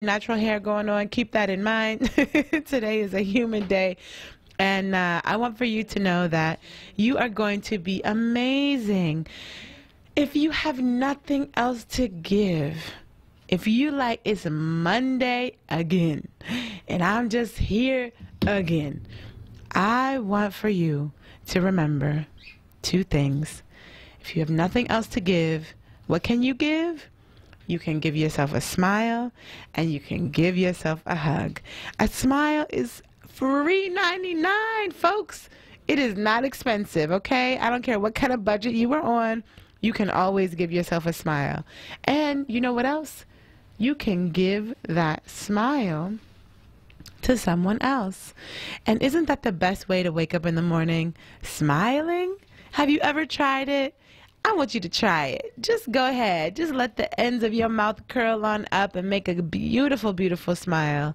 natural hair going on, keep that in mind. Today is a human day. And I want for you to know that you are going to be amazing. If you have nothing else to give, if you like, it's Monday again, and I'm just here again, I want for you to remember two things. If you have nothing else to give, what can you give? You can give yourself a smile, and you can give yourself a hug. A smile is $3.99, folks. It is not expensive, okay? I don't care what kind of budget you are on. You can always give yourself a smile. And you know what else? You can give that smile to someone else. And isn't that the best way to wake up in the morning? Smiling? Have you ever tried it? I want you to try it. Just go ahead. Just let the ends of your mouth curl on up and make a beautiful, beautiful smile,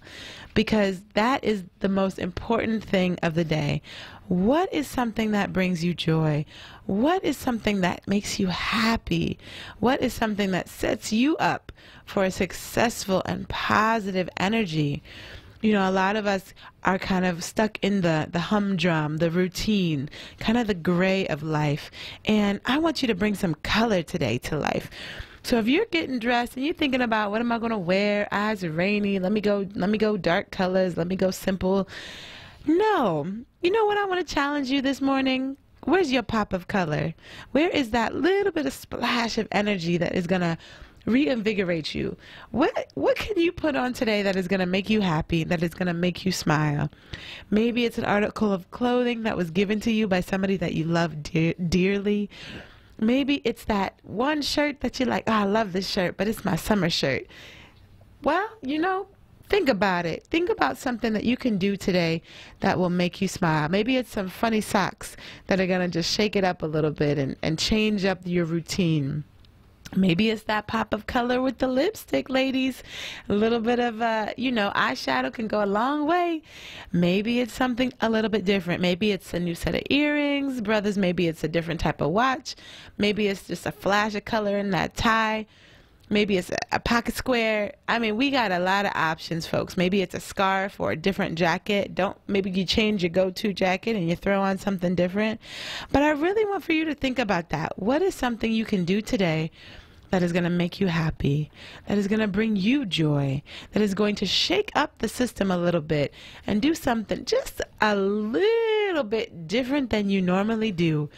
because that is the most important thing of the day. What is something that brings you joy? What is something that makes you happy? What is something that sets you up for a successful and positive energy? You know, a lot of us are kind of stuck in the humdrum, the routine, kind of the gray of life. And I want you to bring some color today to life. So if you're getting dressed and you're thinking about, what am I going to wear? Eyes are rainy. Let me go dark colors. Let me go simple. No. You know what I want to challenge you this morning? Where's your pop of color? Where is that little bit of splash of energy that is going to reinvigorate you? What can you put on today that is going to make you happy, that is going to make you smile? Maybe it's an article of clothing that was given to you by somebody that you love dearly. Maybe it's that one shirt that you're like, oh, I love this shirt, but it's my summer shirt. Well, you know, think about it. Think about something that you can do today that will make you smile. Maybe it's some funny socks that are going to just shake it up a little bit and change up your routine. Maybe it's that pop of color with the lipstick, ladies. A little bit of, eyeshadow can go a long way. Maybe it's something a little bit different. Maybe it's a new set of earrings. Brothers, maybe it's a different type of watch. Maybe it's just a flash of color in that tie. Maybe it's a pocket square. I mean, we got a lot of options, folks. Maybe it's a scarf or a different jacket. Maybe you change your go-to jacket and you throw on something different. But I really want for you to think about that. What is something you can do today that is going to make you happy, that is going to bring you joy, that is going to shake up the system a little bit and do something just a little bit different than you normally do?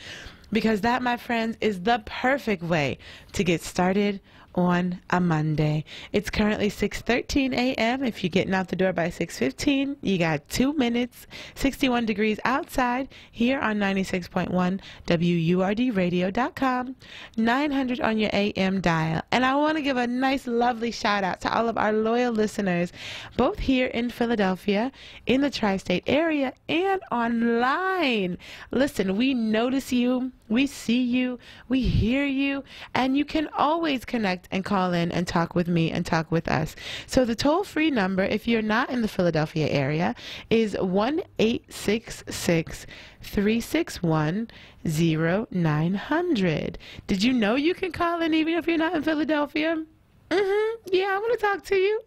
Because that, my friends, is the perfect way to get started on a Monday. It's currently 6:13 a.m. If you're getting out the door by 6:15, you got 2 minutes, 61 degrees outside here on 96.1 WURDradio.com, 900 on your AM dial. And I want to give a nice, lovely shout out to all of our loyal listeners, both here in Philadelphia, in the tri-state area, and online. Listen, we notice you, we see you, we hear you, and you can always connect and call in and talk with me and talk with us. So the toll-free number, if you're not in the Philadelphia area, is 1-866-361-0900. Did you know you can call in even if you're not in Philadelphia? Yeah, I want to talk to you.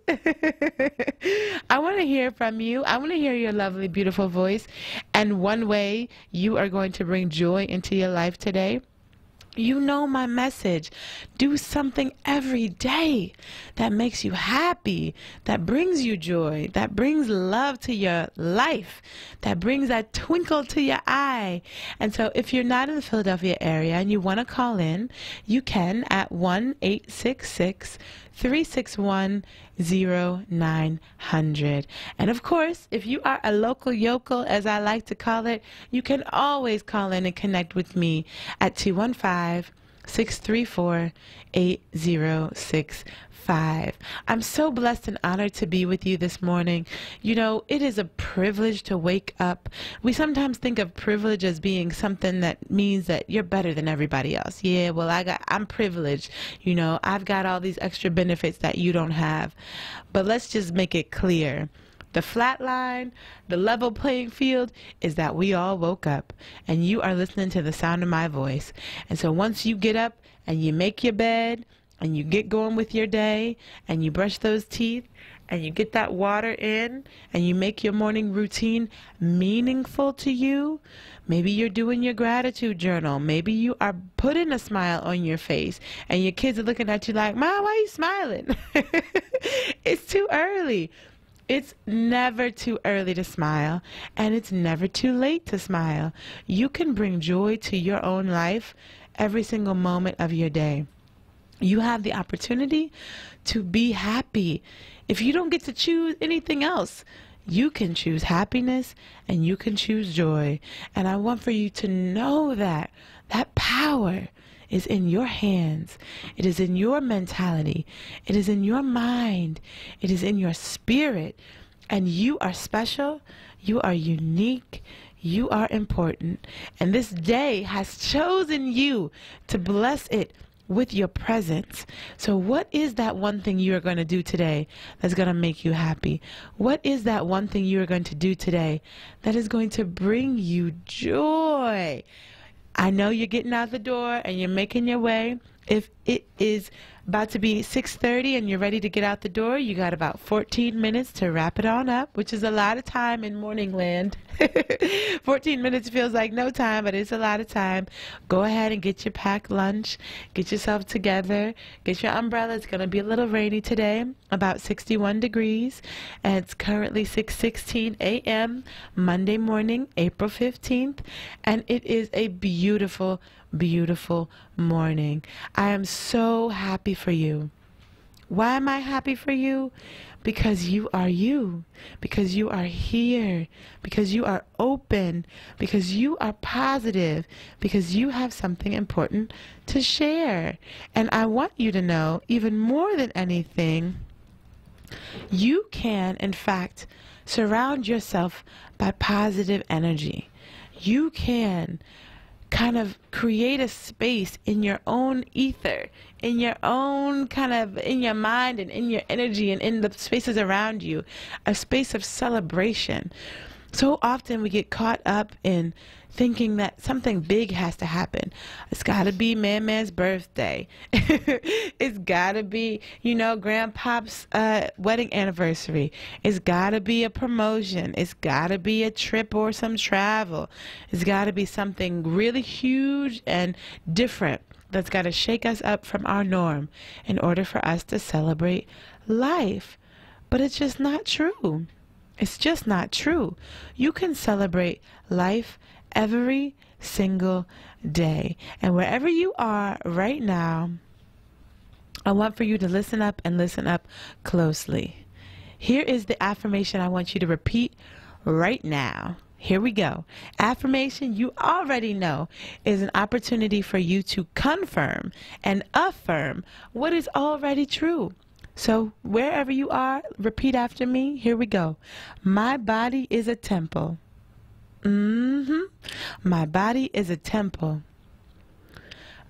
I want to hear from you. I want to hear your lovely, beautiful voice. And one way you are going to bring joy into your life today, you know my message. Do something every day that makes you happy, that brings you joy, that brings love to your life, that brings that twinkle to your eye. And so if you're not in the Philadelphia area and you want to call in, you can at 1-866-361-0900. And of course, if you are a local yokel, as I like to call it, you can always call in and connect with me at 215-634-8065. I'm so blessed and honored to be with you this morning. You know, it is a privilege to wake up. We sometimes think of privilege as being something that means that you're better than everybody else. Yeah, well, I'm privileged. You know, I've got all these extra benefits that you don't have. But let's just make it clear. The flat line, the level playing field is that we all woke up and you are listening to the sound of my voice. And so once you get up and you make your bed and you get going with your day and you brush those teeth and you get that water in and you make your morning routine meaningful to you. Maybe you're doing your gratitude journal. Maybe you are putting a smile on your face and your kids are looking at you like, Mom, why are you smiling? It's too early. It's never too early to smile, and it's never too late to smile. You can bring joy to your own life every single moment of your day. You have the opportunity to be happy. If you don't get to choose anything else, you can choose happiness and you can choose joy. And I want for you to know that power is in your hands. It is in your mentality. It is in your mind. It is in your spirit. And you are special. You are unique. You are important. And this day has chosen you to bless it with your presence. So what is that one thing you are going to do today that's going to make you happy? What is that one thing you are going to do today that is going to bring you joy? I know you're getting out the door and you're making your way. If it is about to be 6:30 and you're ready to get out the door, you got about 14 minutes to wrap it on up, which is a lot of time in morning land. 14 minutes feels like no time, but it's a lot of time. Go ahead and get your packed lunch. Get yourself together. Get your umbrella. It's going to be a little rainy today, about 61 degrees. And it's currently 6:16 a.m. Monday morning, April 15th. And it is a beautiful, beautiful morning. I am so happy for you. Why am I happy for you? Because you are you. Because you are here. Because you are open. Because you are positive. Because you have something important to share. And I want you to know, even more than anything, you can, in fact, surround yourself by positive energy. You can kind of create a space in your own ether, in your own kind of, in your mind and in your energy and in the spaces around you, a space of celebration. So often we get caught up in thinking that something big has to happen. It's got to be Man's birthday. It's got to be, Grandpop's wedding anniversary. It's got to be a promotion. It's got to be a trip or some travel. It's got to be something really huge and different that's got to shake us up from our norm in order for us to celebrate life. But it's just not true. It's just not true. You can celebrate life every single day. And wherever you are right now, I want for you to listen up and listen up closely. Here is the affirmation I want you to repeat right now. Here we go. Affirmation, you already know, is an opportunity for you to confirm and affirm what is already true. So wherever you are, repeat after me. Here we go. My body is a temple. My body is a temple.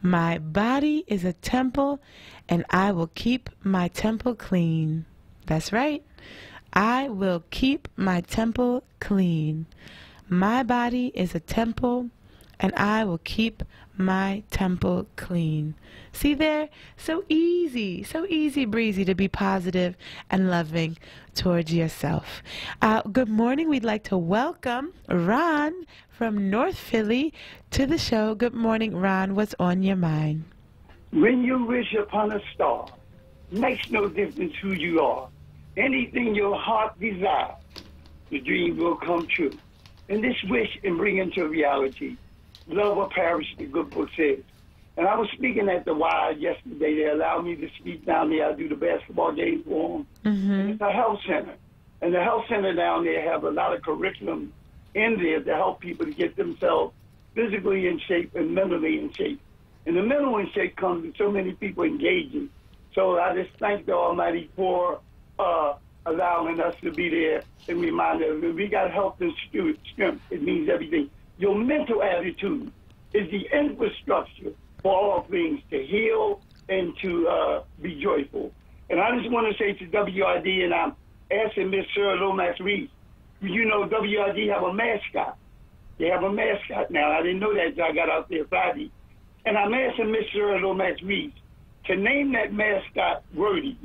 My body is a temple, and I will keep my temple clean. That's right. I will keep my temple clean. My body is a temple, and I will keep my temple clean. See there? So easy breezy to be positive and loving towards yourself. Good morning. We'd like to welcome Ron from North Philly to the show. Good morning, Ron. What's on your mind? When you wish upon a star, makes no difference who you are. Anything your heart desires, the dream will come true. And this wish and bring into reality. Love or perish, the good book says. And I was speaking at the Y yesterday. They allowed me to speak down there. I do the basketball game for them. And it's a health center. And the health center down there have a lot of curriculum in there to help people to get themselves physically in shape and mentally in shape. And the mental in shape comes with so many people engaging. So I just thank the Almighty for allowing us to be there and remind us that we got health and strength. It means everything. Your mental attitude is the infrastructure for all things to heal and to be joyful. And I just want to say to WID, and I'm asking Miss Sarah Lomax Reed, you know WID have a mascot. They have a mascot now. I didn't know that until I got out there Friday. And I'm asking Miss Sarah Lomax Reed to name that mascot Wordy.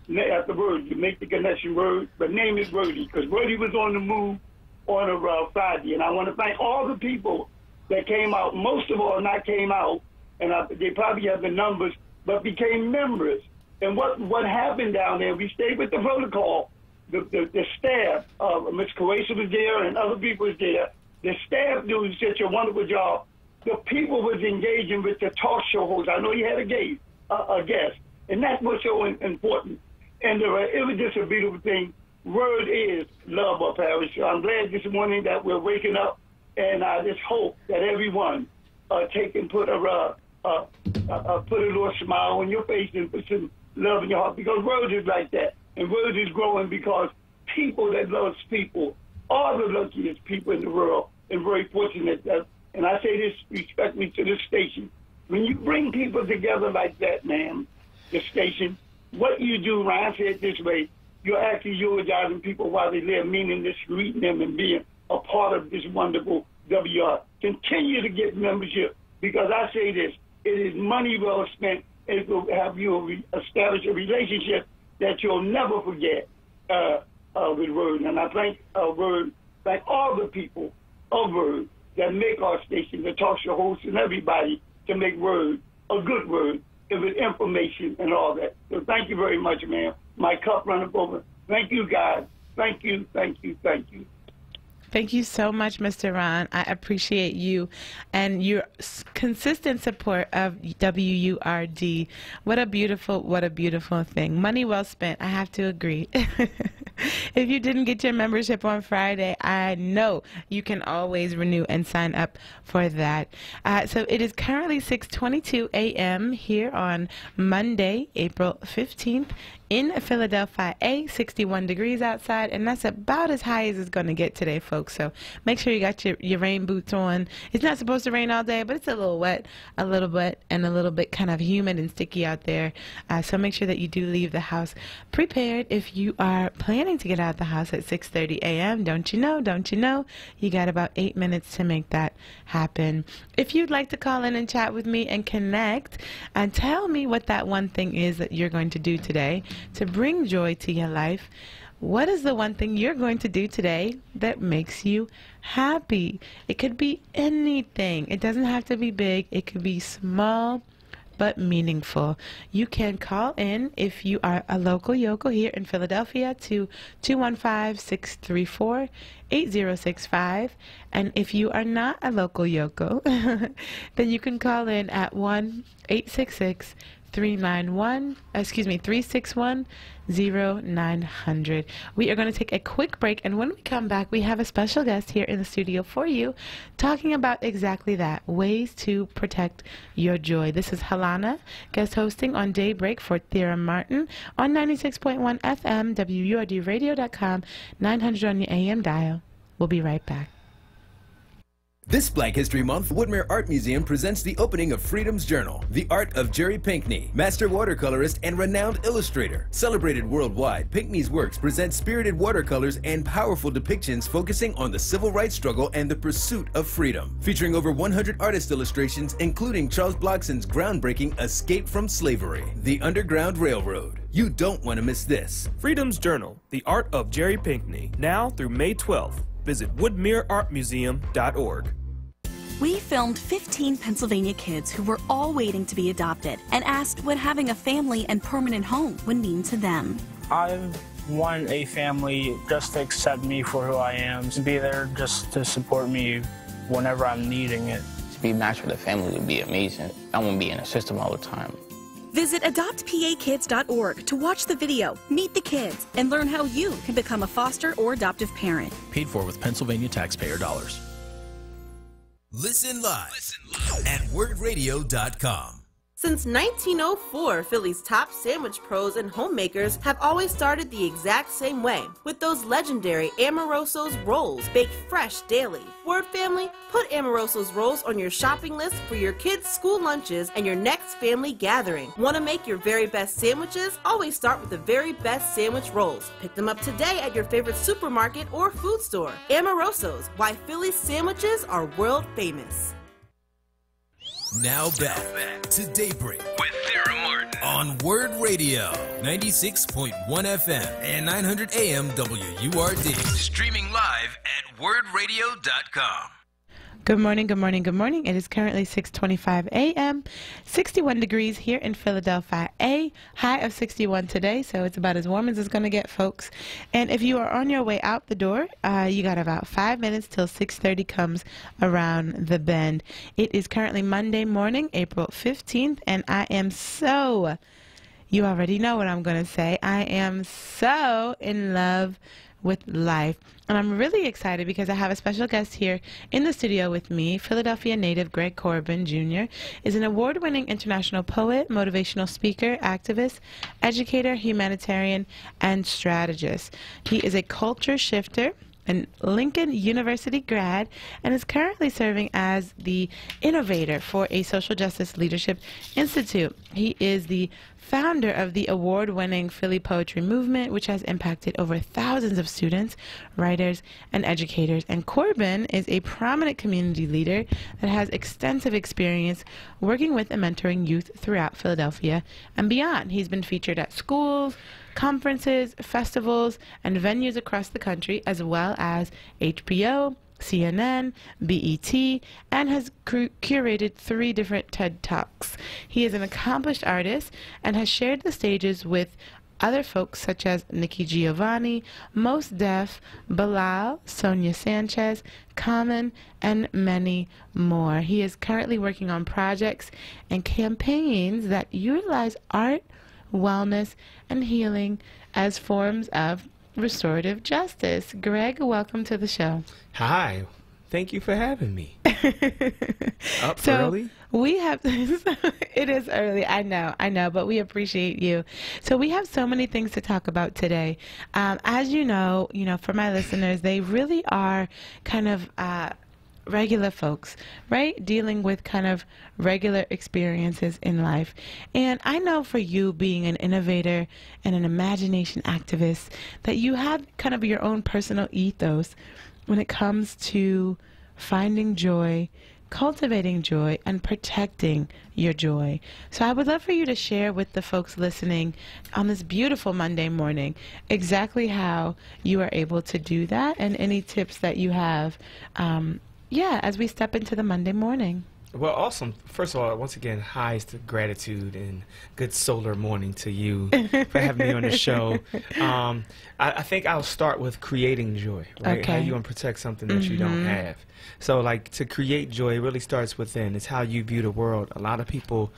after Word. You make the connection Word, but name is Wordy, because Wordy was on the move on a Friday. And I want to thank all the people that came out. Most of all not came out, and they probably have the numbers, but became members. And what happened down there, we stayed with the protocol. The staff, Ms. Caressa was there and other people was there. The staff did such a wonderful job. The people was engaging with the talk show host. I know you had a guest, and that's what's so important. And it was just a beautiful thing. Word is love our parish. So I'm glad this morning that we're waking up, and I just hope that everyone take and put a little smile on your face and put some love in your heart, because Word is like that. And Word is growing because people that loves people are the luckiest people in the world, and very fortunate that, and I say this respectfully to this station, when you bring people together like that, ma'am, the station, what you do, Ryan said it this way, you're actually eulogizing people while they live, meaning just greeting them and being a part of this wonderful WR. Continue to get membership, because I say this, it is money well spent. It will have you establish a relationship that you'll never forget with Word. And I thank Word, thank all the people of Word that make our station, the talk show hosts and everybody, to make Word a good Word with information and all that. So thank you very much, ma'am. My cup runneth over. Thank you, guys. Thank you, thank you, thank you. Thank you so much, Mr. Ron. I appreciate you and your consistent support of WURD. What a beautiful thing. Money well spent. I have to agree. If you didn't get your membership on Friday, I know you can always renew and sign up for that. So it is currently 6:22 a.m. here on Monday, April 15th. In Philadelphia, 61 degrees outside, and that's about as high as it's going to get today, folks. So make sure you got your rain boots on. It's not supposed to rain all day, but it's a little wet, and a little bit kind of humid and sticky out there. So make sure that you do leave the house prepared. If you are planning to get out of the house at 6:30 a.m., don't you know, you got about 8 minutes to make that happen. If you'd like to call in and chat with me and connect and tell me what that one thing is that you're going to do today to bring joy to your life, what is the one thing you're going to do today that makes you happy? It could be anything. It doesn't have to be big. It could be small but meaningful. You can call in if you are a local yokel here in Philadelphia to 215-634-8065. And if you are not a local yokel, then you can call in at 1-866-361-0900. We are going to take a quick break, and when we come back, we have a special guest here in the studio for you talking about exactly that, ways to protect your joy. This is Helana, guest hosting on Daybreak for Thera Martin on 96.1 FM, WURDradio.com, 900 on your AM dial. We'll be right back. This Black History Month, Woodmere Art Museum presents the opening of Freedom's Journal, The Art of Jerry Pinkney, master watercolorist and renowned illustrator. Celebrated worldwide, Pinkney's works present spirited watercolors and powerful depictions focusing on the civil rights struggle and the pursuit of freedom. Featuring over 100 artist illustrations, including Charles Blockson's groundbreaking Escape from Slavery, The Underground Railroad. You don't want to miss this. Freedom's Journal, The Art of Jerry Pinkney, now through May 12th. Visit woodmereartmuseum.org. We filmed 15 Pennsylvania kids who were all waiting to be adopted and asked what having a family and permanent home would mean to them. I want a family just to accept me for who I am, to be there just to support me whenever I'm needing it. To be matched with a family would be amazing. I won't be in a system all the time. Visit adoptpakids.org to watch the video, meet the kids, and learn how you can become a foster or adoptive parent. Paid for with Pennsylvania taxpayer dollars. Listen live at wordradio.com. Since 1904, Philly's top sandwich pros and homemakers have always started the exact same way, with those legendary Amoroso's rolls baked fresh daily. Word family, put Amoroso's rolls on your shopping list for your kids' school lunches and your next family gathering. Want to make your very best sandwiches? Always start with the very best sandwich rolls. Pick them up today at your favorite supermarket or food store. Amoroso's, why Philly's sandwiches are world famous. Now back to Daybreak with Thera Martin. onWURD Radio, 96.1 FM and 900 AM WURD. Streaming live at wordradio.com. Good morning, good morning, good morning. It is currently 6:25 a.m., 61 degrees here in Philadelphia, a high of 61 today, so it's about as warm as it's going to get, folks. And if you are on your way out the door, you got about 5 minutes till 6:30 comes around the bend. It is currently Monday morning, April 15th, and I am so, you already know what I'm going to say, I am so in love with life. And I'm really excited because I have a special guest here in the studio with me. Philadelphia native Greg Corbin Jr. is an award-winning international poet, motivational speaker, activist, educator, humanitarian, and strategist. He is a culture shifter, an Lincoln University grad, and is currently serving as the innovator for a social justice leadership institute. He is the founder of the award-winning Philly Poetry Movement, which has impacted over thousands of students, writers, and educators. And Corbin is a prominent community leader that has extensive experience working with and mentoring youth throughout Philadelphia and beyond. He's been featured at schools, conferences, festivals, and venues across the country, as well as HBO, CNN, BET, and has curated 3 different TED Talks. He is an accomplished artist and has shared the stages with other folks such as Nikki Giovanni, Mos Def, Bilal, Sonia Sanchez, Common, and many more. He is currently working on projects and campaigns that utilize art, wellness, and healing as forms of restorative justice. Greg, welcome to the show. Hi. Thank you for having me. Up so early? We have, it is early, I know, but we appreciate you. So we have so many things to talk about today. As you know, for my listeners, they really are kind of regular folks, right? Dealing with kind of regular experiences in life. And I know for you, being an innovator and an imagination activist, that you have kind of your own personal ethos when it comes to finding joy, cultivating joy, and protecting your joy. So I would love for you to share with the folks listening on this beautiful Monday morning exactly how you are able to do that and any tips that you have as we step into the Monday morning. Well, awesome. First of all, once again, highs to gratitude and good solar morning to you for having me on the show. I think I'll start with creating joy, right? Okay. How you going to protect something that you don't have. So, like, to create joy, it really starts within. It's how you view the world. A lot of people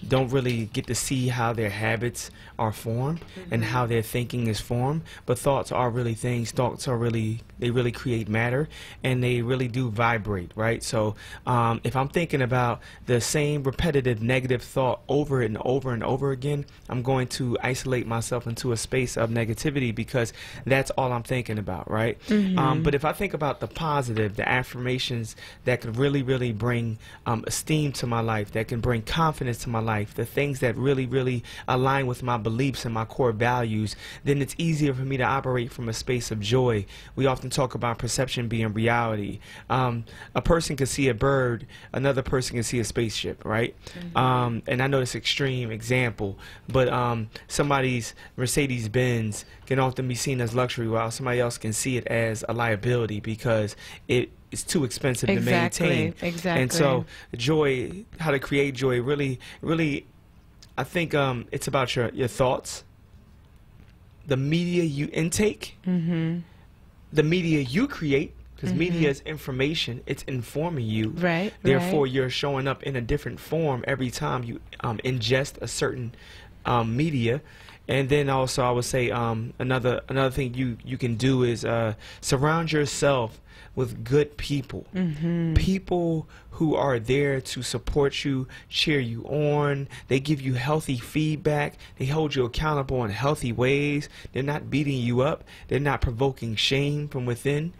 don't really get to see how their habits are formed and how their thinking is formed, but thoughts are really things. Thoughts are really, they really create matter, and they really do vibrate, right? So if I'm thinking about the same repetitive negative thought over and over and over again, I'm going to isolate myself into a space of negativity because that's all I'm thinking about, right? But if I think about the positive, the affirmations that could really, really bring esteem to my life, that can bring confidence to my life, the things that really, really align with my beliefs and my core values, then it's easier for me to operate from a space of joy. We often talk about perception being reality. A person can see a bird, another person can see a spaceship, right? And I know it's an extreme example, but somebody's Mercedes-Benz can often be seen as luxury while somebody else can see it as a liability because it's too expensive to maintain. Exactly. And so joy, how to create joy, really, I think it's about your thoughts, the media you intake, the media you create, because media is information, it's informing you. Right. Therefore, you're showing up in a different form every time you ingest a certain media. And then also, I would say another thing you can do is surround yourself with good people, people who are there to support you, cheer you on. They give you healthy feedback. They hold you accountable in healthy ways. They're not beating you up. They're not provoking shame from within.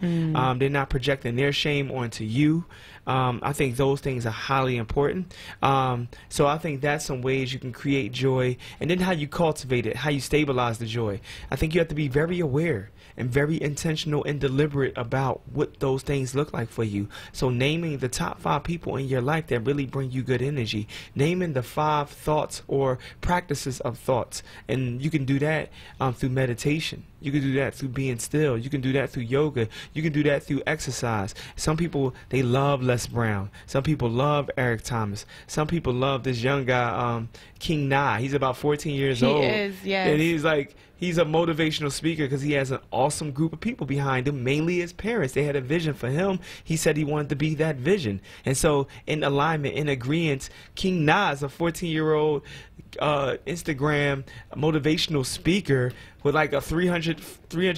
They're not projecting their shame onto you. I think those things are highly important. So I think that's some ways you can create joy. And then how you cultivate it, how you stabilize the joy. I think you have to be very aware and very intentional and deliberate about what those things look like for you. So naming the top 5 people in your life that really bring you good energy, naming the 5 thoughts or practices of thoughts, and you can do that through meditation. You can do that through being still. You can do that through yoga. You can do that through exercise. Some people, they love Les Brown. Some people love Eric Thomas. Some people love this young guy, King Na. He's about 14 years old. He is, yes. And he's a motivational speaker because he has an awesome group of people behind him, mainly his parents. They had a vision for him. He said he wanted to be that vision. And so in alignment, in agreement, King Na is a 14-year-old Instagram motivational speaker with like a 300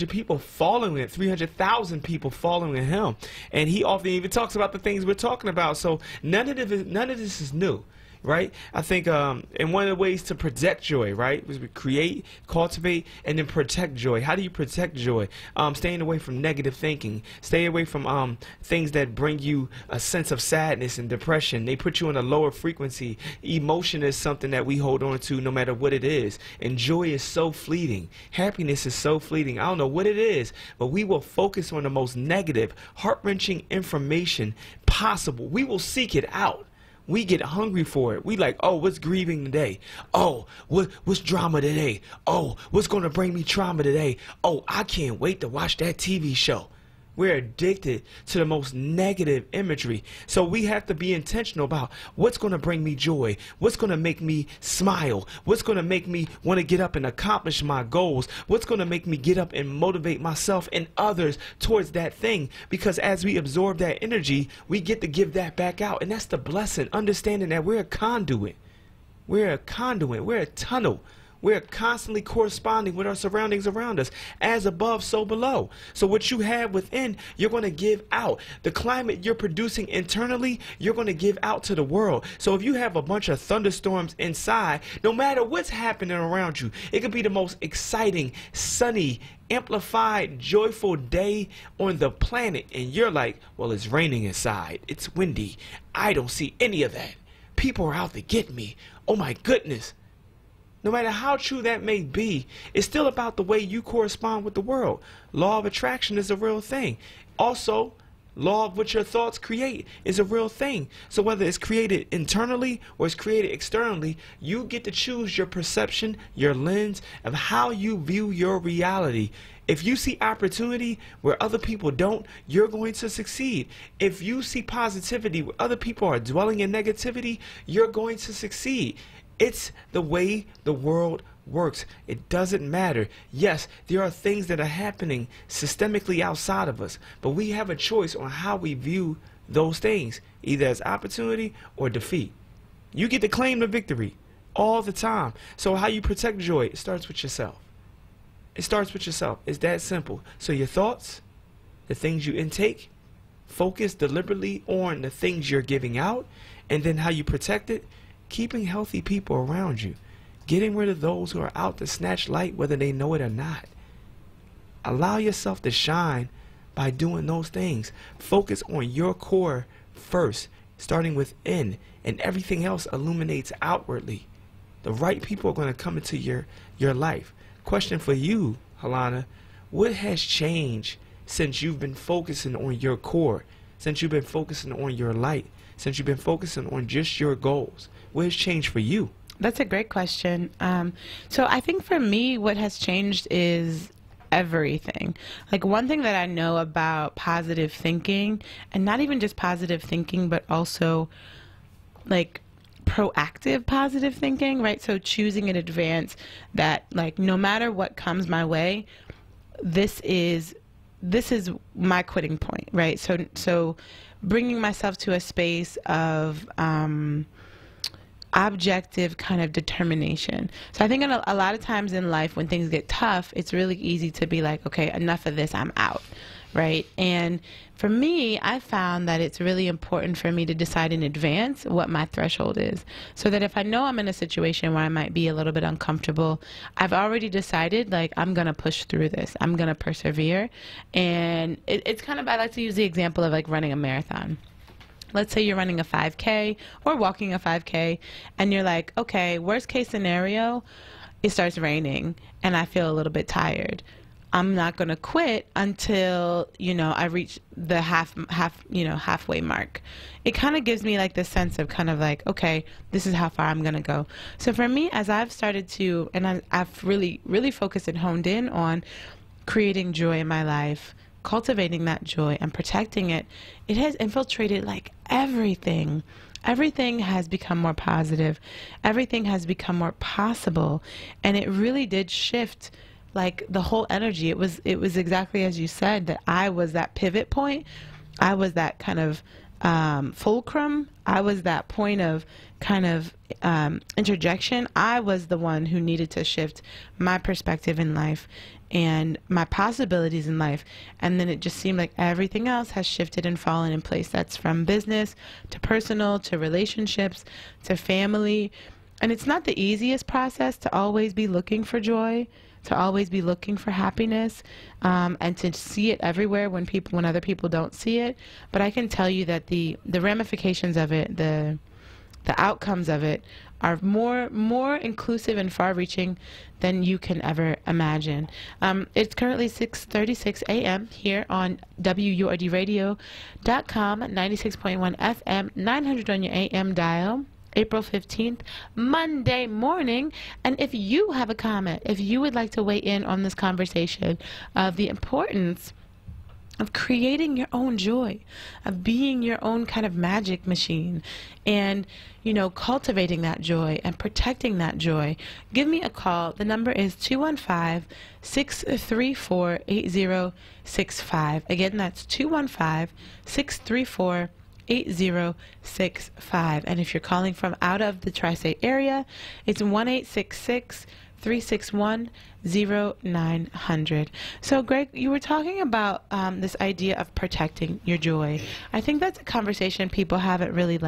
people following it, 300,000 people following him. And he often even talks about the things we're talking about. So none of this is new. Right? I think and one of the ways to protect joy, right, is we create, cultivate, and then protect joy. How do you protect joy? Staying away from negative thinking. Stay away from things that bring you a sense of sadness and depression. They put you on a lower frequency. Emotion is something that we hold on to no matter what it is. And joy is so fleeting. Happiness is so fleeting. I don't know what it is, but we will focus on the most negative, heart-wrenching information possible. We will seek it out. We get hungry for it. We like, oh, what's grieving today? Oh, what's drama today? Oh, what's going to bring me trauma today? Oh, I can't wait to watch that TV show. We're addicted to the most negative imagery. So we have to be intentional about what's going to bring me joy, what's going to make me smile, what's going to make me want to get up and accomplish my goals, what's going to make me get up and motivate myself and others towards that thing. Because as we absorb that energy, we get to give that back out. And that's the blessing, understanding that we're a conduit. We're a conduit. We're a tunnel. We're constantly corresponding with our surroundings around us, as above, so below. So what you have within, you're going to give out. The climate you're producing internally, you're going to give out to the world. So if you have a bunch of thunderstorms inside, no matter what's happening around you, it could be the most exciting, sunny, amplified, joyful day on the planet. And you're like, well, it's raining inside. It's windy. I don't see any of that. People are out to get me. Oh, my goodness. No matter how true that may be, it's still about the way you correspond with the world. Law of attraction is a real thing. Also, law of what your thoughts create is a real thing. So whether it's created internally or it's created externally, you get to choose your perception, your lens of how you view your reality. If you see opportunity where other people don't, you're going to succeed. If you see positivity where other people are dwelling in negativity, you're going to succeed. It's the way the world works. It doesn't matter. Yes, there are things that are happening systemically outside of us, but we have a choice on how we view those things, either as opportunity or defeat. You get to claim the victory all the time. So how you protect joy, it starts with yourself. It starts with yourself. It's that simple. So your thoughts, the things you intake, focus deliberately on the things you're giving out, and then how you protect it. Keeping healthy people around you. Getting rid of those who are out to snatch light whether they know it or not. Allow yourself to shine by doing those things. Focus on your core first, starting within, and everything else illuminates outwardly. The right people are going to come into your life. Question for you, Halana. What has changed since you've been focusing on your core? Since you've been focusing on your light? Since you've been focusing on just your goals? What has changed for you? That's a great question. So I think for me, what has changed is everything. Like, one thing that I know about positive thinking, and not even just positive thinking, but also like proactive positive thinking, right? So choosing in advance that, like, no matter what comes my way, this is my quitting point, right? So bringing myself to a space of objective kind of determination. So I think a lot of times in life when things get tough, it's really easy to be like, okay, enough of this, I'm out, right? And for me, I found that it's really important for me to decide in advance what my threshold is, so that if I know I'm in a situation where I might be a little bit uncomfortable, I've already decided, like, I'm going to push through this. I'm going to persevere. And it's kind of, I like to use the example of like running a marathon. Let's say you're running a 5K or walking a 5K, and you're like, okay, worst case scenario, it starts raining and I feel a little bit tired. I'm not going to quit until, I reach the halfway mark. It kind of gives me like the sense of kind of like, okay, this is how far I'm going to go. So for me, as I've started to, and I've really, really focused and honed in on creating joy in my life, cultivating that joy and protecting it, it has infiltrated like everything. Everything has become more positive. Everything has become more possible. And it really did shift like the whole energy. It was exactly as you said, that I was that pivot point. I was that kind of fulcrum. I was that point of kind of interjection. I was the one who needed to shift my perspective in life and my possibilities in life. And then it just seemed like everything else has shifted and fallen in place. That's from business to personal to relationships to family. And it's not the easiest process to always be looking for joy, to always be looking for happiness, and to see it everywhere when other people don't see it. But I can tell you that the ramifications of it, the outcomes of it, are more inclusive and far-reaching than you can ever imagine. It's currently 6:36 a.m. here on WURDradio.com, 96.1 FM, 900 on your AM dial. April 15th, Monday morning. And if you have a comment, if you would like to weigh in on this conversation of the importance of creating your own joy, of being your own kind of magic machine, and cultivating that joy and protecting that joy, give me a call. The number is 215-634-8065. Again, that's 215-634-8065. 8065. And if you're calling from out of the Tri-State area, it's 1-866-361-0900. So Greg, you were talking about this idea of protecting your joy. I think that's a conversation people haven't really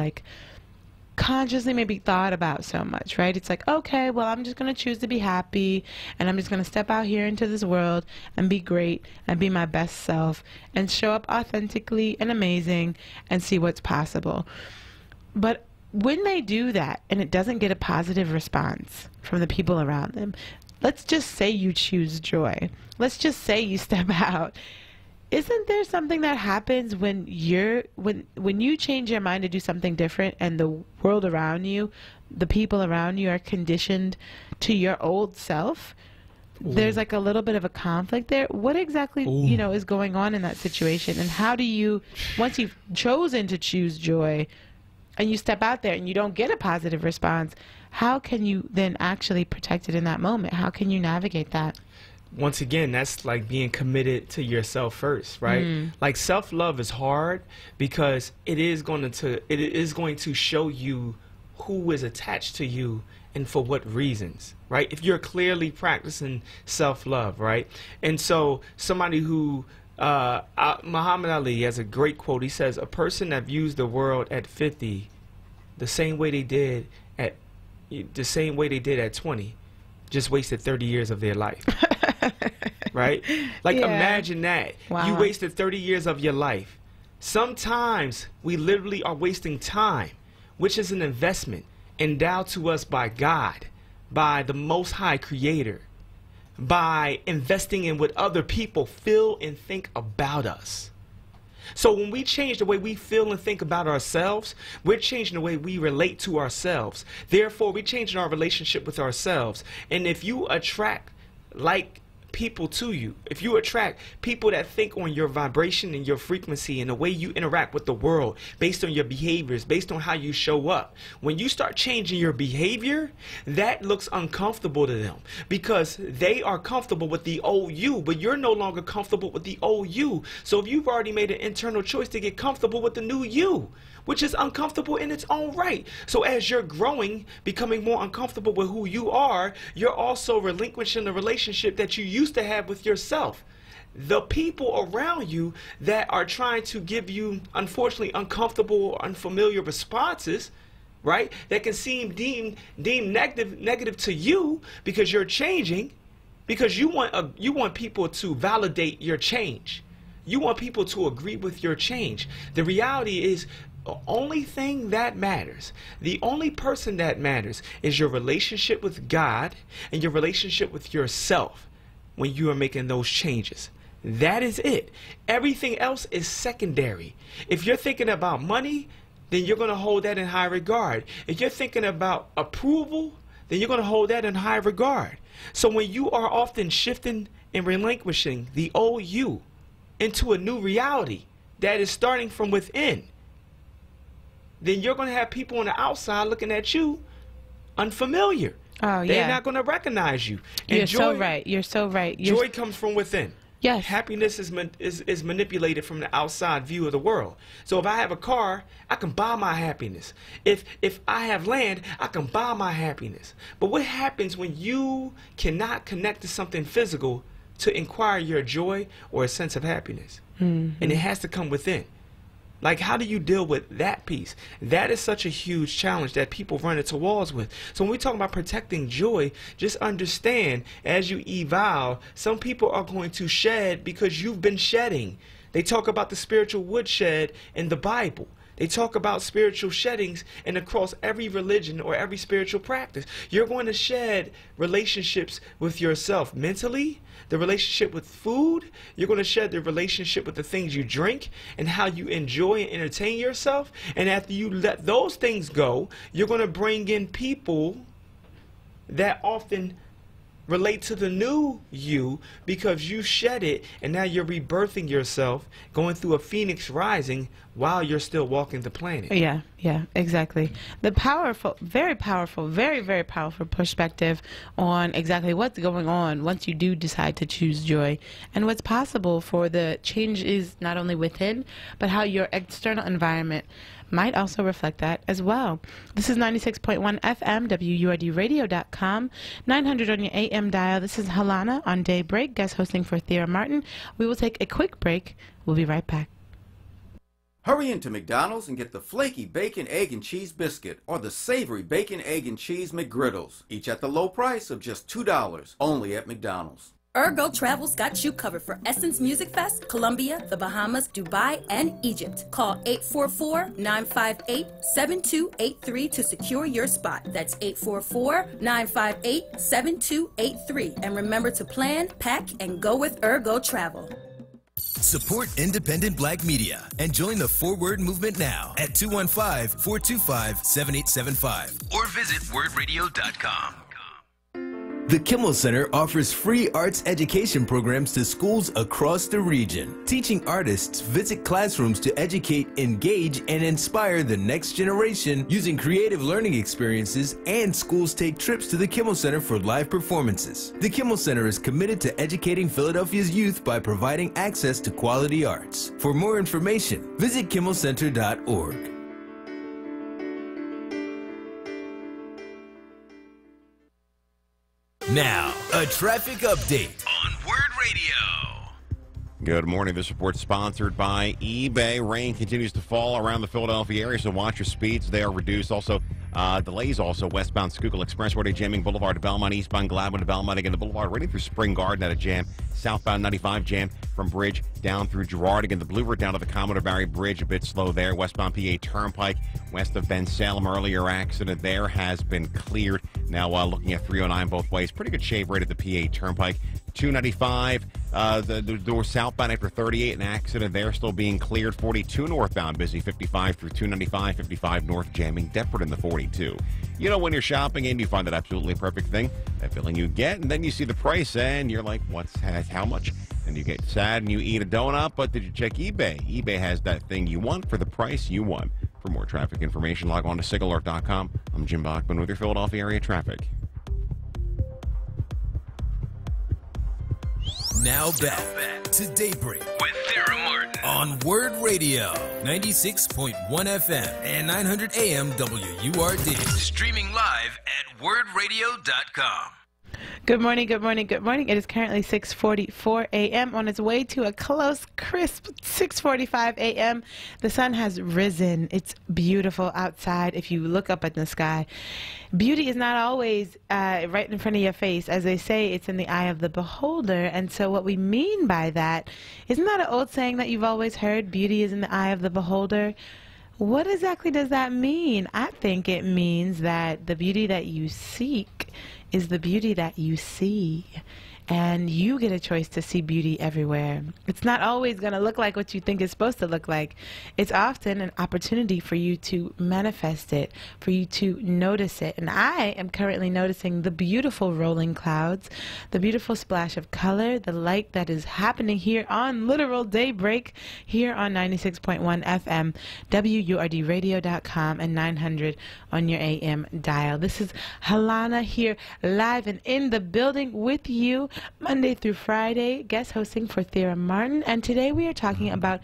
consciously maybe thought about so much, right? It's like, okay, well, I'm just going to choose to be happy, and I'm just going to step out here into this world and be great and be my best self and show up authentically and amazing and see what's possible. But when they do that and it doesn't get a positive response from the people around them, let's just say you choose joy. Let's just say you step out. Isn't there something that happens when you change your mind to do something different and the world around you, the people around you are conditioned to your old self? Ooh. There's like a little bit of a conflict there. What exactly, is going on in that situation? And how do you, once you've chosen to choose joy and you step out there and you don't get a positive response, how can you then actually protect it in that moment? How can you navigate that? Once again, that's like being committed to yourself first, right? Like self-love is hard because it is going to show you who is attached to you and for what reasons, right? If you're clearly practicing self-love, right? And so somebody who Muhammad Ali has a great quote. He says, "A person that views the world at 50 the same way they did at 20 just wasted 30 years of their life." Right? Like, yeah. Imagine that. Wow. You wasted 30 years of your life. Sometimes we literally are wasting time, which is an investment endowed to us by God, by the Most High Creator, by investing in what other people feel and think about us. So when we change the way we feel and think about ourselves, we're changing the way we relate to ourselves. Therefore, we're changing our relationship with ourselves. And if you attract people to you, if you attract people that think on your vibration and your frequency and the way you interact with the world based on your behaviors, based on how you show up, when you start changing your behavior, that looks uncomfortable to them because they are comfortable with the old you, but you're no longer comfortable with the old you. So if you've already made an internal choice to get comfortable with the new you, which is uncomfortable in its own right. So as you're growing, becoming more uncomfortable with who you are, you're also relinquishing the relationship that you used to have with yourself. The people around you that are trying to give you, unfortunately, uncomfortable or unfamiliar responses, right, that can seem deemed negative to you because you're changing, because you want people to validate your change. You want people to agree with your change. The reality is, the only thing that matters, the only person that matters is your relationship with God and your relationship with yourself. when you are making those changes. That is it. Everything else is secondary. If you're thinking about money, then you're going to hold that in high regard. If you're thinking about approval, then you're going to hold that in high regard. So when you are often shifting and relinquishing the old you into a new reality that is starting from within, then you're going to have people on the outside looking at you unfamiliar. Oh, yeah. They're not going to recognize you. And You're so right. You're so right. Joy comes from within. Yes. Happiness is manipulated from the outside view of the world. So if I have a car, I can buy my happiness. If I have land, I can buy my happiness. But what happens when you cannot connect to something physical to inquire your joy or a sense of happiness? And it has to come within. Like, how do you deal with that piece? That is such a huge challenge that people run into walls with. So when we talk about protecting joy, just understand, as you evolve, some people are going to shed because you've been shedding. They talk about the spiritual woodshed in the Bible. They talk about spiritual sheddings and across every religion or every spiritual practice. You're going to shed relationships with yourself mentally, the relationship with food. You're going to shed the relationship with the things you drink and how you enjoy and entertain yourself. And after you let those things go, you're going to bring in people that often relate to the new you because you shed it, and now you're rebirthing yourself, going through a phoenix rising while you're still walking the planet. Yeah, exactly. The powerful, very, very powerful perspective on exactly what's going on once you do decide to choose joy, and what's possible for the change is not only within, but how your external environment might also reflect that as well. This is 96.1 FM, WURDradio.com, 900 on your AM dial. This is Helena on Daybreak, guest hosting for Thea Martin. We will take a quick break. We'll be right back. Hurry into McDonald's and get the flaky bacon, egg, and cheese biscuit or the savory bacon, egg, and cheese McGriddles, each at the low price of just $2, only at McDonald's. Ergo Travel's got you covered for Essence Music Fest, Colombia, the Bahamas, Dubai, and Egypt. Call 844-958-7283 to secure your spot. That's 844-958-7283. And remember to plan, pack, and go with Ergo Travel. Support independent black media and join the onWURD movement now at 215-425-7875 or visit wordradio.com. The Kimmel Center offers free arts education programs to schools across the region. Teaching artists visit classrooms to educate, engage, and inspire the next generation using creative learning experiences, and schools take trips to the Kimmel Center for live performances. The Kimmel Center is committed to educating Philadelphia's youth by providing access to quality arts. For more information, visit kimmelcenter.org. Now, a traffic update on Word Radio. Good morning. This report is sponsored by eBay. Rain continues to fall around the Philadelphia area, so watch your speeds. They are reduced. Also, delays also westbound Schuylkill Expressway to jamming Boulevard to Belmont, eastbound Gladwin to Belmont, again the Boulevard ready through Spring Garden at a jam. Southbound 95 jam from Bridge down through Girard. Again, the Blue Route down to the Commodore Barry Bridge, a bit slow there. Westbound PA Turnpike west of Ben Salem. Earlier accident there has been cleared. Now looking at 309 both ways. Pretty good shave rate at the PA Turnpike. 295, the door southbound after 38, an accident there still being cleared. 42 northbound busy, 55 through 295, 55 north jamming, Deptford in the 42. You know, when you're shopping and you find that absolutely perfect thing, that feeling you get, and then you see the price and you're like, how much? And you get sad and you eat a donut, but did you check eBay? eBay has that thing you want for the price you want. For more traffic information, log on to sigalert.com. I'm Jim Bachman with your Philadelphia area traffic. Now back to Daybreak with Thera Martin on Word Radio, 96.1 FM and 900 AM WURD. Streaming live at wordradio.com. Good morning, good morning, good morning. It is currently 6:44 a.m. on its way to a close, crisp 6:45 a.m. The sun has risen. It's beautiful outside if you look up at the sky. Beauty is not always right in front of your face. As they say, it's in the eye of the beholder. And so what we mean by that, isn't that an old saying that you've always heard? Beauty is in the eye of the beholder. What exactly does that mean? I think it means that the beauty that you seek is the beauty that you see. and you get a choice to see beauty everywhere. It's not always going to look like what you think it's supposed to look like. It's often an opportunity for you to manifest it, for you to notice it. And I am currently noticing the beautiful rolling clouds, the beautiful splash of color, the light that is happening here on literal daybreak here on 96.1 FM, WURDradio.com, and 900 on your AM dial. This is Halana here live and in the building with you Monday through Friday, guest hosting for Thera Martin. And today we are talking about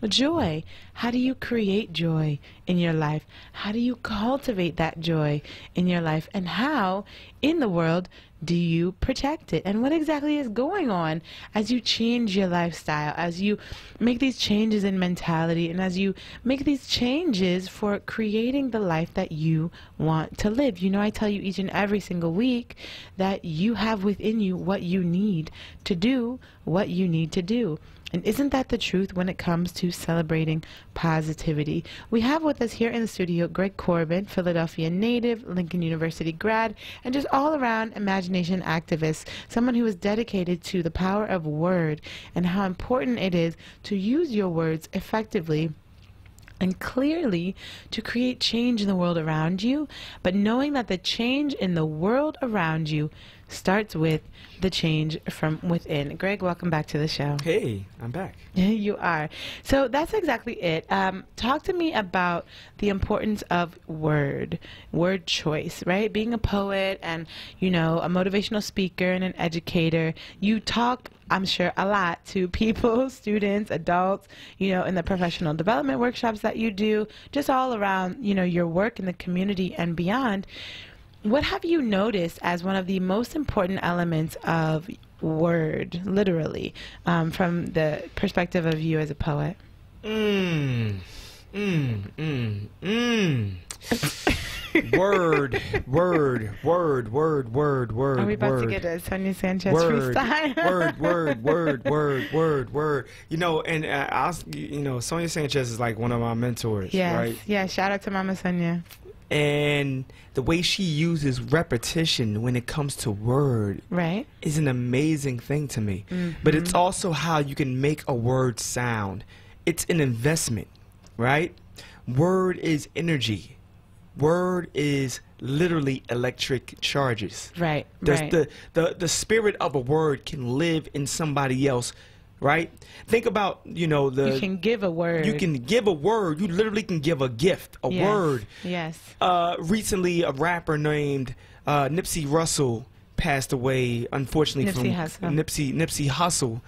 joy. How do you create joy in your life? How do you cultivate that joy in your life? And how in the world do you protect it? And what exactly is going on as you change your lifestyle, as you make these changes in mentality, and as you make these changes for creating the life that you want to live? You know, I tell you each and every single week that you have within you what you need to do what you need to do. And isn't that the truth when it comes to celebrating positivity? We have with us here in the studio Greg Corbin, Philadelphia native, Lincoln University grad, and just all-around imagination activist, someone who is dedicated to the power of word and how important it is to use your words effectively and clearly to create change in the world around you, but knowing that the change in the world around you starts with the change from within. Greg, welcome back to the show. Hey, I'm back. You are. So that's exactly it. Talk to me about the importance of word choice, right? Being a poet and, you know, a motivational speaker and an educator, you talk, I'm sure, a lot to people, students, adults, you know, in the professional development workshops that you do, just all around, you know, your work in the community and beyond. What have you noticed as one of the most important elements of word, literally, from the perspective of you as a poet? Word. Are we about to get a Sonia Sanchez freestyle? word. You know, and you know, Sonia Sanchez is like one of my mentors, yes, right? Yeah, shout out to Mama Sonia. And the way she uses repetition when it comes to word, right, is an amazing thing to me. But it's also how you can make a word sound. It's an investment, right? Word is energy. Word is literally electric charges. Right. The spirit of a word can live in somebody else. Right? Think about, you know, you can give a word. You can give a word. You literally can give a gift, a word. Yes. Recently, a rapper named Nipsey Russell passed away, unfortunately, Nipsey Hussle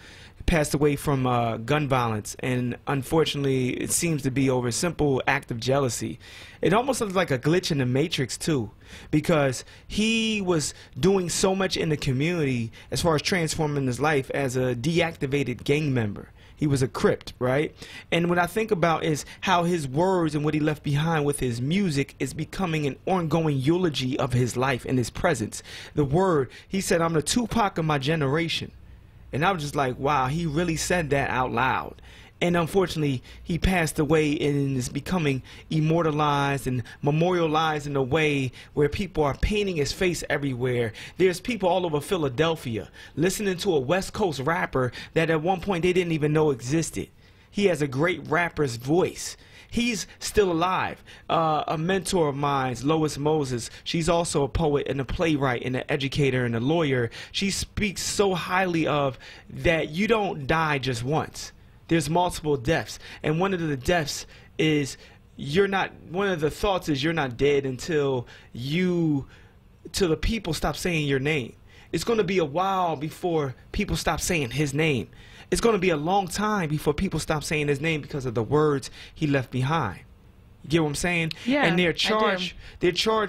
passed away from gun violence, and unfortunately, it seems to be over a simple act of jealousy. It almost looks like a glitch in the Matrix too, because he was doing so much in the community as far as transforming his life as a deactivated gang member. He was a Crip, right? And what I think about is how his words and what he left behind with his music is becoming an ongoing eulogy of his life and his presence. The word, he said, "I'm the Tupac of my generation." And I was just like, wow, he really said that out loud. And unfortunately, he passed away and is becoming immortalized and memorialized in a way where people are painting his face everywhere. There's people all over Philadelphia listening to a West Coast rapper that at one point they didn't even know existed. He has a great rapper's voice. He's still alive. A mentor of mine, Lois Moses, she's also a poet and a playwright and an educator and a lawyer. She speaks so highly of that you don't die just once. There's multiple deaths. And one of the deaths is one of the thoughts is you're not dead until the people stop saying your name. It's going to be a while before people stop saying his name. It's going to be a long time before people stop saying his name because of the words he left behind. You get what I'm saying? Yeah, and they're charged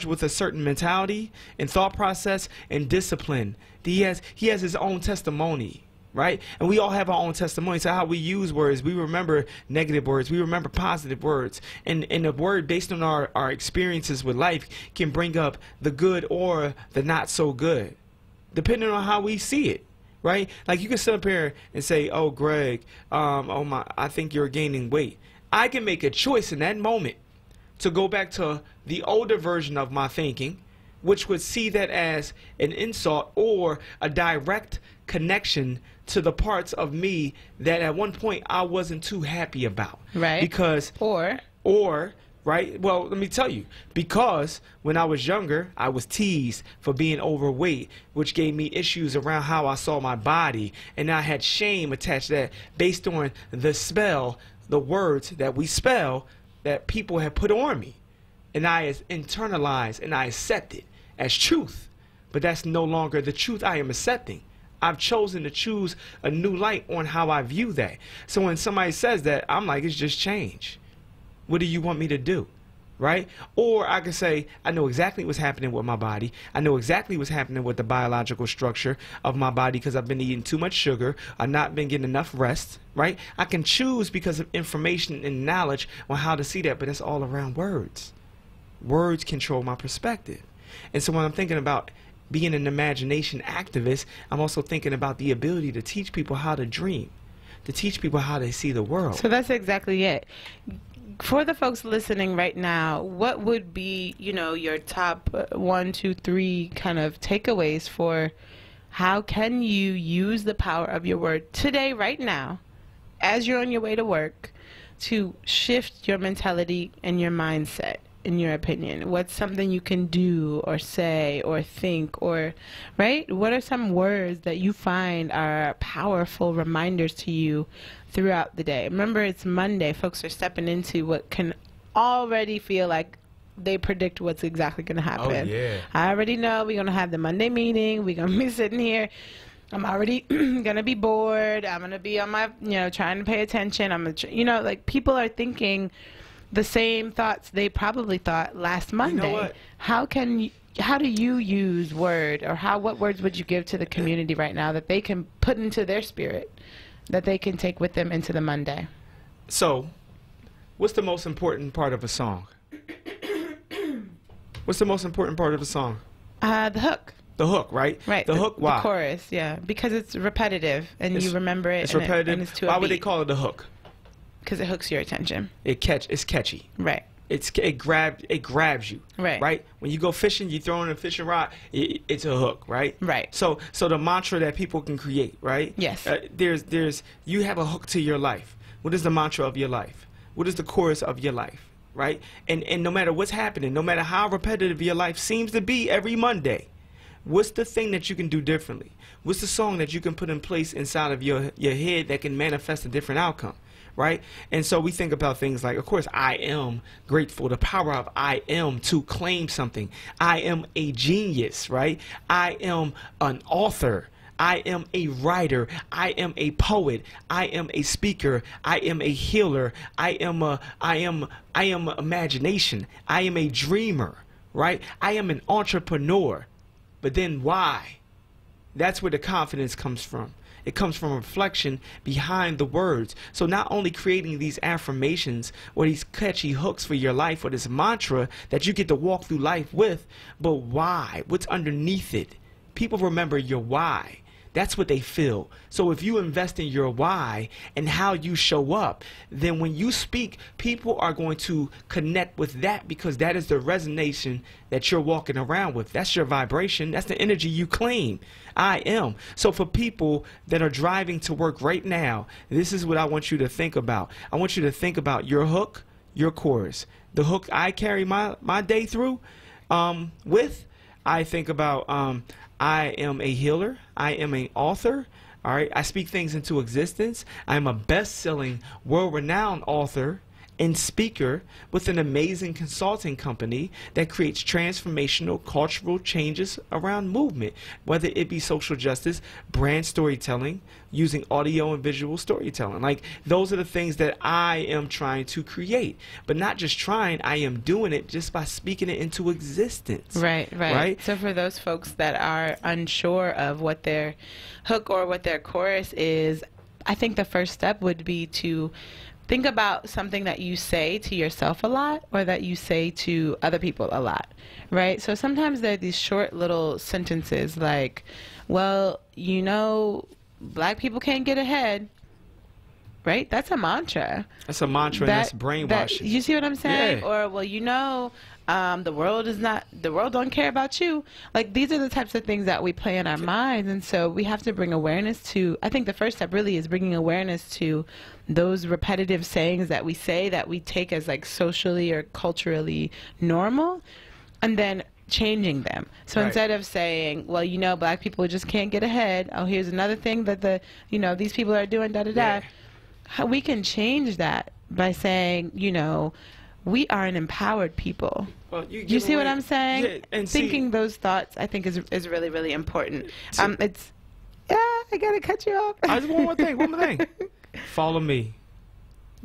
with a certain mentality and thought process and discipline. He has his own testimony, right? And we all have our own testimony. So how we use words, we remember negative words, we remember positive words. And a word based on our experiences with life can bring up the good or the not so good, depending on how we see it. Right? Like you can sit up here and say, "Oh, Greg, I think you're gaining weight." I can make a choice in that moment to go back to the older version of my thinking, which would see that as an insult or a direct connection to the parts of me that at one point I wasn't too happy about. Right. Because or right? Well, let me tell you, because when I was younger, I was teased for being overweight, which gave me issues around how I saw my body, and I had shame attached to that based on the spell, the words that we spell that people have put on me. And I internalized and I accept it as truth. But that's no longer the truth I am accepting. I've chosen to choose a new light on how I view that. So when somebody says that, I'm like, it's just change. What do you want me to do? Right? Or I could say, I know exactly what's happening with my body. I know exactly what's happening with the biological structure of my body because I've been eating too much sugar. I've not been getting enough rest. Right? I can choose because of information and knowledge on how to see that, but it's all around words. Words control my perspective. And so when I'm thinking about being an imagination activist, I'm also thinking about the ability to teach people how to dream, to teach people how to see the world. So that's exactly it. For the folks listening right now, what would be, you know, your top 1, 2, 3 kind of takeaways for how can you use the power of your word today, right now, as you're on your way to work, to shift your mentality and your mindset? In your opinion, what's something you can do or say or think, or right? What are some words that you find are powerful reminders to you throughout the day? Remember, it's Monday. Folks are stepping into what can already feel like they predict what's exactly going to happen. Oh, yeah. I already know we're going to have the Monday meeting. We're going to be sitting here. I'm already going to be bored. I'm going to be on my, you know, trying to pay attention. I'm going to, you know, like people are thinking the same thoughts they probably thought last Monday. You know what? How do you use word, or what words would you give to the community right now that they can put into their spirit, that they can take with them into the Monday? So, what's the most important part of a song? What's the most important part of a song? The hook. The hook, right? Right. The hook, why? The chorus, yeah. Because it's repetitive, and you remember it. It's repetitive. And it's to Why a would they beat. call it a hook? Because it hooks your attention. It's catchy. Right. It grabs you. Right. Right. When you go fishing, you throw in a fishing rod. It's a hook. Right. Right. So the mantra that people can create. Right. Yes. You have a hook to your life. What is the mantra of your life? What is the chorus of your life? Right. And no matter what's happening, no matter how repetitive your life seems to be every Monday, what's the thing that you can do differently? What's the song that you can put in place inside of your head that can manifest a different outcome? Right? And so we think about things like, of course, I am grateful, the power of I am to claim something. I am a genius, right? I am an author. I am a writer. I am a poet. I am a speaker. I am a healer. I am imagination. I am a dreamer, right? I am an entrepreneur. But then why? That's where the confidence comes from. It comes from reflection behind the words. So not only creating these affirmations or these catchy hooks for your life or this mantra that you get to walk through life with, but why? What's underneath it? People remember your why. That's what they feel. So if you invest in your why and how you show up, then when you speak, people are going to connect with that because that is the resonation that you're walking around with. That's your vibration. That's the energy you claim. I am. So for people that are driving to work right now, this is what I want you to think about. I want you to think about your hook, your chorus. The hook I carry my day through with, I think about I am a healer. I am an author. All right. I speak things into existence. I am a best-selling, world-renowned author and speaker with an amazing consulting company that creates transformational cultural changes around movement, whether it be social justice, brand storytelling, using audio and visual storytelling. Like, those are the things that I am trying to create. But not just trying, I am doing it just by speaking it into existence. Right. So for those folks that are unsure of what their hook or what their chorus is, I think the first step would be to think about something that you say to yourself a lot or that you say to other people a lot, right? So sometimes there are these short little sentences like, well, you know, black people can't get ahead, right? That's a mantra. That's a mantra, and that's brainwashing. You see what I'm saying? Yeah. Or, well, you know, the world don't care about you. Like, these are the types of things that we play in our minds. And so we have to bring awareness to, I think the first step really is bringing awareness to those repetitive sayings that we say that we take as like socially or culturally normal, and then changing them. So instead of saying, well, you know, black people just can't get ahead. Oh, here's another thing that these people are doing, da-da-da. How we can change that by saying, you know, we are an empowered people. Well, you see what I'm saying? Yeah, and thinking those thoughts, I think, is really, really important. I gotta cut you off. I just one more thing. Follow me,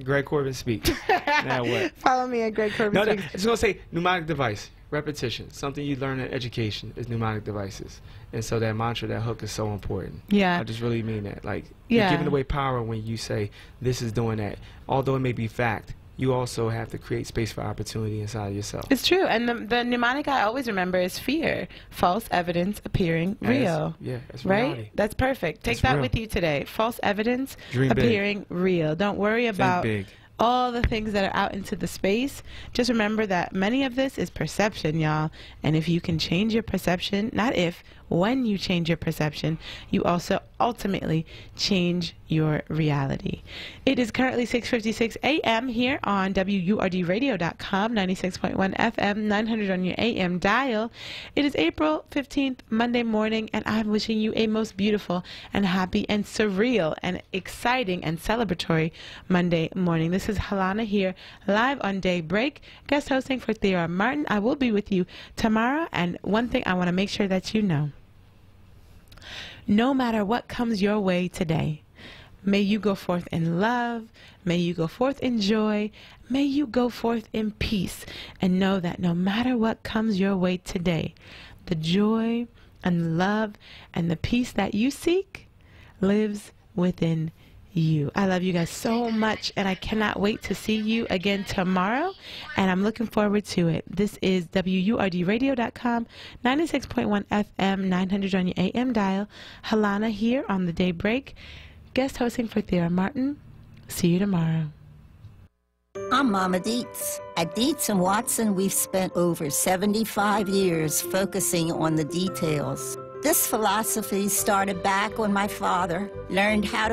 Greg Corbin Speaks. Now what? Follow me at Greg Corbin Speaks. I just gonna say pneumonic device. Repetition, something you learn in education, is mnemonic devices. And so that mantra, that hook is so important. Yeah. I just really mean that. Like, you're giving away power when you say, this is doing that. Although it may be fact, you also have to create space for opportunity inside of yourself. It's true. And the mnemonic I always remember is fear. False evidence appearing real. That's right? reality. That's perfect. Take that with you today. False evidence appearing real. Don't worry about all the things that are out into the space. Just remember that many of this is perception, y'all. And if you can change your perception, not if, when you change your perception, you also ultimately change your reality. It is currently 6:56 a.m. here on WURDradio.com, 96.1 FM, 900 on your AM dial. It is April 15th, Monday morning, and I'm wishing you a most beautiful and happy and surreal and exciting and celebratory Monday morning. This is Halana here, live on Daybreak, guest hosting for Thea Martin. I will be with you tomorrow, and one thing I want to make sure that you know. No matter what comes your way today, may you go forth in love, may you go forth in joy, may you go forth in peace, and know that no matter what comes your way today, the joy and love and the peace that you seek lives within you. I love you guys so much, and I cannot wait to see you again tomorrow, and I'm looking forward to it. This is WURDradio.com, 96.1 FM, 900 on your AM dial. Halana here on the Daybreak, guest hosting for Thea Martin. See you tomorrow. I'm Mama Dietz. At Dietz & Watson, we've spent over 75 years focusing on the details. This philosophy started back when my father learned how to